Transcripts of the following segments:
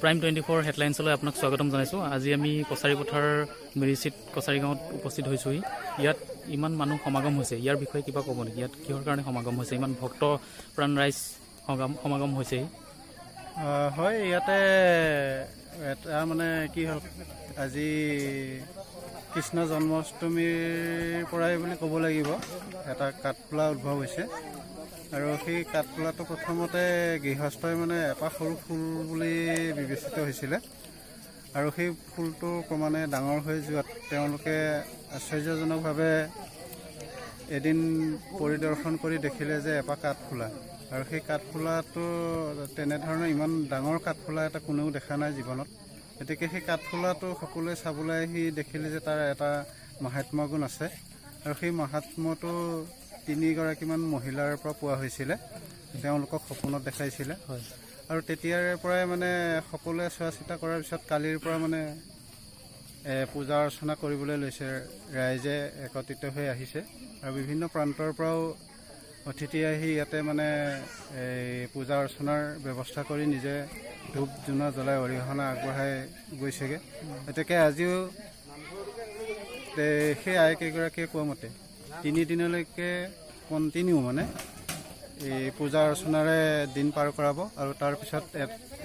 Prime 24 হেডলাইনছলৈ আপোনাক স্বাগতম জনাইছোঁ। আজি আমি কছাৰী পথাৰ মেৰিচিট কছাৰী গাঁৱত উপস্থিত হৈছোঁহি। ইয়াত ইমান মানুহ সমাগম হৈছে, ইয়াৰ বিষয়ে কিবা ক'ব নেকি? ইয়াত কিহৰ কাৰণে সমাগম হৈছে, ইমান ভক্ত প্ৰাণ ৰাইজ সমাগম হৈছেহি? হয়, ইয়াতে এটা মানে কি হ'ল, আজি কৃষ্ণ জন্মাষ্টমীৰ পৰাই বুলি ক'ব লাগিব এটা কাঠফুলা উদ্ভৱ হৈছে। আৰু সেই কাঠফুলাটো প্ৰথমতে গৃহস্থই মানে এপাহ সৰু ফুল বুলি বিবেচিত হৈছিলে। আৰু সেই ফুলটো ক্ৰমানে ডাঙৰ হৈ যোৱাত তেওঁলোকে আশ্চৰ্যজনকভাৱে এদিন পৰিদৰ্শন কৰি দেখিলে যে এপাহ কাঠফুলা, আৰু সেই কাঠফুলাটো তেনেধৰণৰ ইমান ডাঙৰ কাঠফুলা এটা কোনেও দেখা নাই জীৱনত। গতিকে সেই কাঠফুলাটো সকলোৱে চাবলৈ আহি দেখিলে যে তাৰ এটা মাহাত্ম্য গুণ আছে, আৰু সেই মাহাত্ম্যটো 3গৰাকীমান মহিলাৰ পৰা পোৱা হৈছিলে, তেওঁলোকক সপোনত দেখাইছিলে। হয়। আৰু তেতিয়াৰ পৰাই মানে সকলোৱে চোৱা চিতা কৰাৰ পিছত কালিৰ পৰা মানে পূজা অৰ্চনা কৰিবলৈ লৈছে। ৰাইজে একত্ৰিত হৈ আহিছে আৰু বিভিন্ন প্ৰান্তৰ পৰাও অতিথি আহি ইয়াতে মানে পূজা অৰ্চনাৰ ব্যৱস্থা কৰি নিজে ধূপ জোনা জ্বলাই অৰিহণা আগবঢ়াই গৈছেগৈ। গতিকে আজিও সেই আইকেইগৰাকীয়ে কোৱা মতে 3 দিনলৈকে কণ্টিনিউ মানে এই পূজা অৰ্চনাৰে দিন পাৰ কৰাব, আৰু তাৰপিছত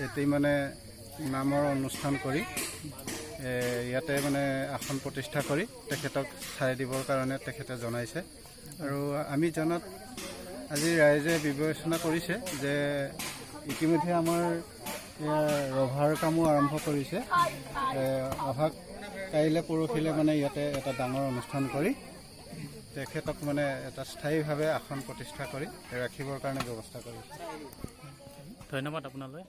এটি মানে নামৰ অনুষ্ঠান কৰি ইয়াতে মানে আসন প্ৰতিষ্ঠা কৰি তেখেতক ঠাই দিবৰ কাৰণে তেখেতে জনাইছে। আৰু আমি জনাত আজি ৰাইজে বিবেচনা কৰিছে যে ইতিমধ্যে আমাৰ ৰভাৰ কামো আৰম্ভ কৰিছে। অহা কাইলৈ পৰহিলৈ মানে ইয়াতে এটা ডাঙৰ অনুষ্ঠান কৰি তেখেতক মানে এটা স্থায়ীভাৱে আসন প্ৰতিষ্ঠা কৰি ৰাখিবৰ কাৰণে ব্যৱস্থা কৰিছে। ধন্যবাদ আপোনালৈ।